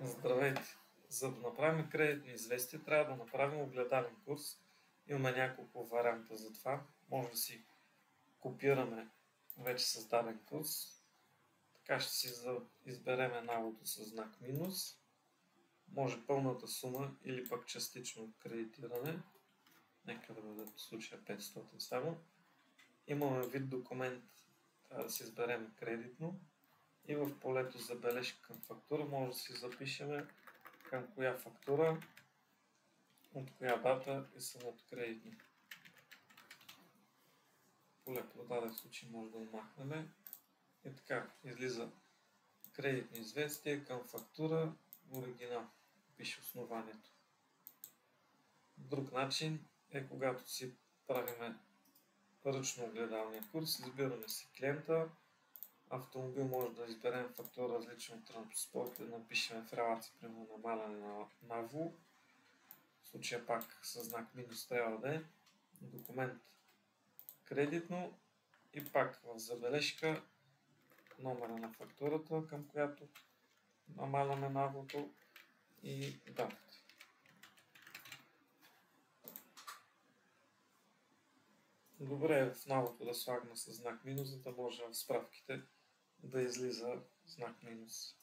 Здравейте! За да направим кредитни известия, трябва да направим огледален курс. Имаме няколко варианта за това. Може да си копираме вече създаден курс. Така ще си изберем едното със знак минус. Може пълната сума или пък частично кредитиране. Нека да бъде в случая 500 само. Имаме вид документ, трябва да си изберем кредитно. И в полето забележка към фактура може да си запишем към коя фактура, от коя дата е самото кредитно. Поле продаден в случай може да го махнем. И така, излиза кредитно известие към фактура, оригинал. Пише основанието. Друг начин е когато си правиме ръчно огледалния курс, избираме си клиента, автомобил може да изберем фактура различна от транспорт, да напишем в релация, примерно намаляне на ВУ. В случая пак със знак минус трябва да е. Документ кредитно и пак в забележка номера на фактурата, към която намаляме навото и датата. Добре е в навото да слагаме със знак минус, за да може в справките да излиза знак минус.